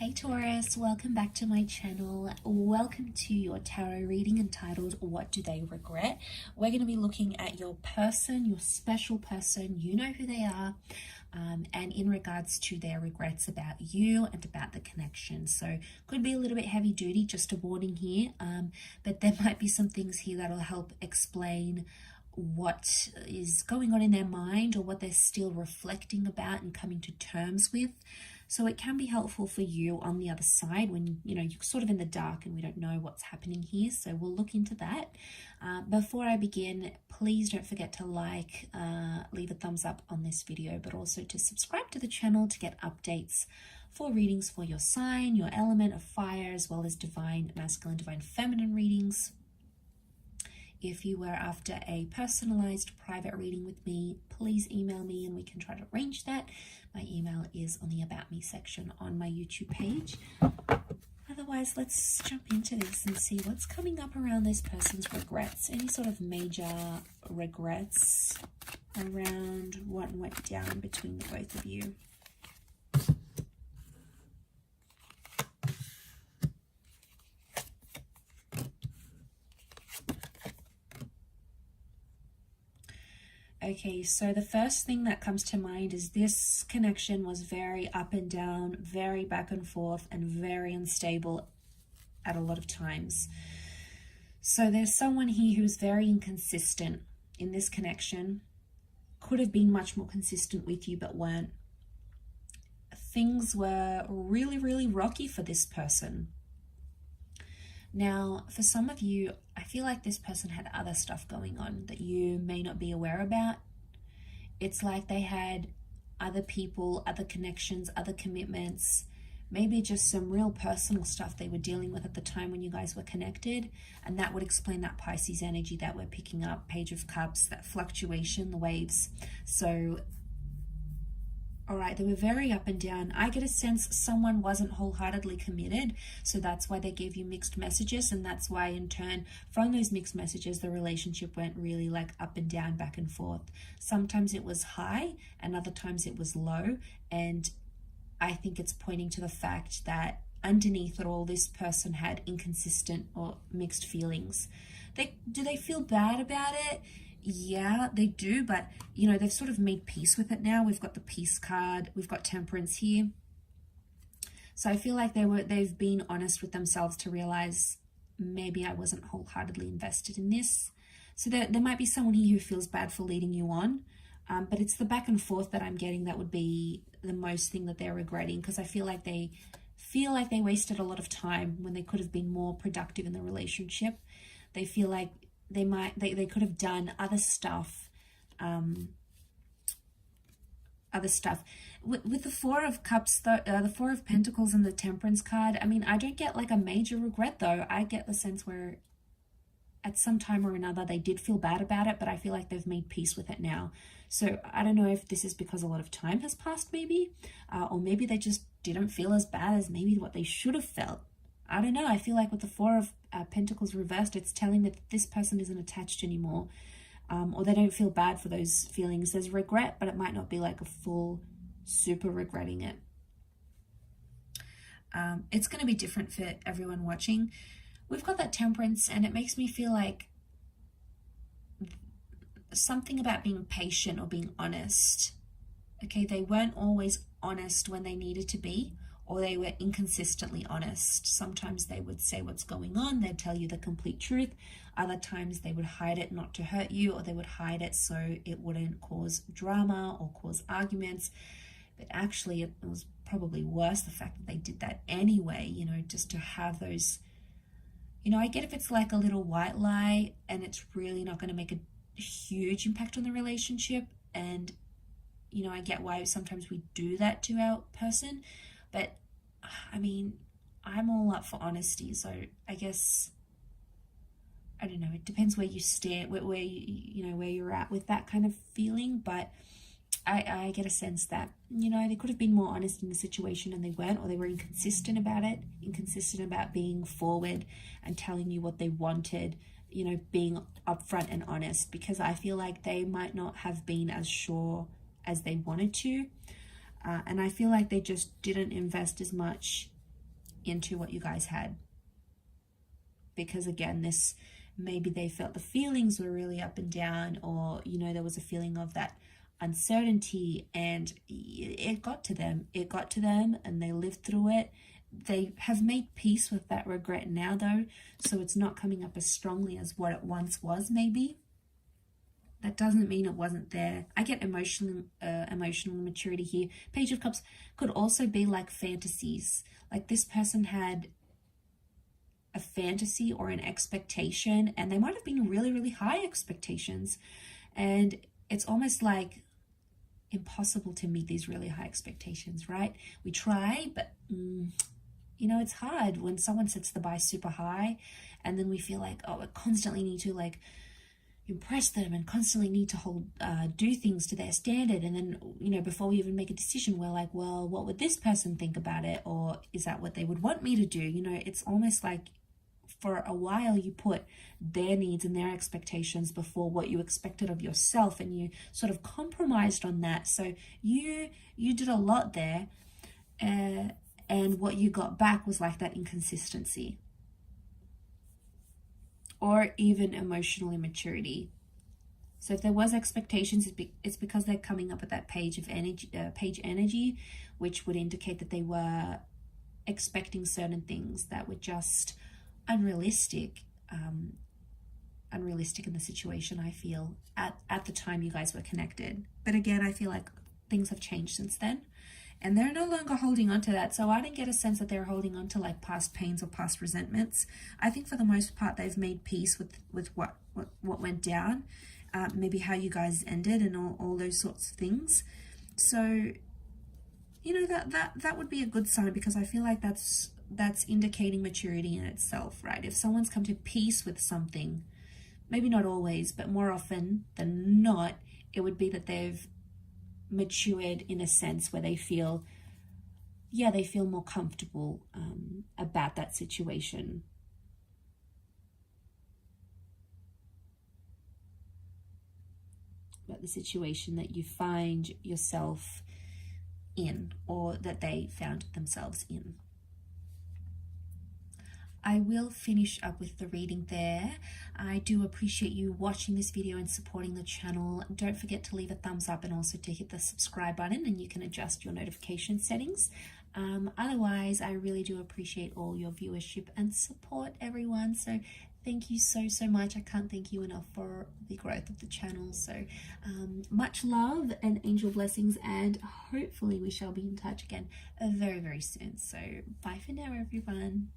Hey Taurus, welcome back to my channel. Welcome to your tarot reading entitled What Do They Regret? We're going to be looking at your person, your special person. You know who they are, and in regards to their regrets about you and about the connection. So could be a little bit heavy duty, just a warning here, but there might be some things here that'll help explain what is going on in their mind or what they're still reflecting about and coming to terms with. So it can be helpful for you on the other side when, you're sort of in the dark and we don't know what's happening here. So we'll look into that. Before I begin, please don't forget to like, leave a thumbs up on this video, but also to subscribe to the channel to get updates for readings for your sign, your element of fire, as well as divine masculine, divine feminine readings. If you were after a personalized private reading with me, please email me and we can try to arrange that. My email is on the About Me section on my YouTube page. Otherwise, let's jump into this and see what's coming up around this person's regrets. Any sort of major regrets around what went down between the both of you. Okay, so the first thing that comes to mind is this connection was very up and down, very back and forth, and very unstable at a lot of times. So there's someone here who's very inconsistent in this connection. Could have been much more consistent with you, but weren't. Things were really, really rocky for this person. Now, for some of you, I feel like this person had other stuff going on that you may not be aware about. It's like they had other people, other connections, other commitments, maybe just some real personal stuff they were dealing with at the time when you guys were connected. And that would explain that Pisces energy that we're picking up, Page of Cups, that fluctuation, the waves. So, all right, they were very up and down. I get a sense someone wasn't wholeheartedly committed, so that's why they gave you mixed messages, and that's why in turn from those mixed messages the relationship went really like up and down, back and forth. Sometimes it was high and other times it was low, and I think it's pointing to the fact that underneath it all, this person had inconsistent or mixed feelings. Do they feel bad about it? Yeah, they do, but they've sort of made peace with it now. We've got the peace card, we've got temperance here. So I feel like they've been honest with themselves to realize maybe I wasn't wholeheartedly invested in this. So there might be someone here who feels bad for leading you on, but it's the back and forth that I'm getting that would be the most thing that they're regretting, because I feel like they wasted a lot of time when they could have been more productive in the relationship. They feel like they could have done other stuff, With the Four of Cups, the Four of Pentacles and the Temperance card, I mean, I don't get like a major regret though. I get the sense where at some time or another they did feel bad about it, but I feel like they've made peace with it now. So I don't know if this is because a lot of time has passed maybe, or maybe they just didn't feel as bad as maybe what they should have felt. I don't know. I feel like with the Four of Pentacles reversed, it's telling that this person isn't attached anymore, or they don't feel bad for those feelings. There's regret, but it might not be like a full super regretting it. It's going to be different for everyone watching. We've got that Temperance, and it makes me feel like something about being patient or being honest. Okay, they weren't always honest when they needed to be, or they were inconsistently honest. Sometimes they would say what's going on, they'd tell you the complete truth. Other times they would hide it not to hurt you, or they would hide it so it wouldn't cause drama or cause arguments. But actually it was probably worse, the fact that they did that anyway, just to have those, I get if it's like a little white lie and it's really not going to make a huge impact on the relationship. And, I get why sometimes we do that to our person. But I mean, I'm all up for honesty, so I guess, I don't know, it depends where you stand, where you're at with that kind of feeling. But I get a sense that, they could have been more honest in the situation and they weren't, or they were inconsistent about it, inconsistent about being forward and telling you what they wanted, being upfront and honest, because I feel like they might not have been as sure as they wanted to. And I feel like they just didn't invest as much into what you guys had. Because again, this, maybe they felt the feelings were really up and down, or, you know, there was a feeling of that uncertainty, and it got to them. It got to them and they lived through it. They have made peace with that regret now, though, so it's not coming up as strongly as what it once was, maybe. That doesn't mean it wasn't there. I get emotional maturity here. Page of Cups could also be like fantasies. Like this person had a fantasy or an expectation, and they might have been really, really high expectations. And it's almost like impossible to meet these really high expectations, right? We try, but you know, it's hard when someone sets the bar super high, and then we feel like, oh, we constantly need to like impress them and constantly need to do things to their standard. And then, you know, before we even make a decision, we're like, well, what would this person think about it? Or is that what they would want me to do? You know, it's almost like for a while you put their needs and their expectations before what you expected of yourself, and you sort of compromised on that. So you did a lot there, and what you got back was like that inconsistency, or even emotional immaturity. So if there was expectations, it's because they're coming up with that page energy, which would indicate that they were expecting certain things that were just unrealistic in the situation, I feel, at the time you guys were connected. But again, I feel like things have changed since then, and they're no longer holding on to that. So I didn't get a sense that they're holding on to like past pains or past resentments. I think for the most part they've made peace with what went down, maybe how you guys ended, and all those sorts of things. So, you know, that would be a good sign, because I feel like that's indicating maturity in itself, right? If someone's come to peace with something, maybe not always, but more often than not, it would be that they've matured in a sense where they feel more comfortable about that situation. About the situation that you find yourself in, or that they found themselves in. I will finish up with the reading there. I do appreciate you watching this video and supporting the channel. Don't forget to leave a thumbs up, and also to hit the subscribe button, and you can adjust your notification settings. Otherwise, I really do appreciate all your viewership and support, everyone. So thank you so much. I can't thank you enough for the growth of the channel. So much love and angel blessings, and hopefully we shall be in touch again very, very soon. So bye for now, everyone.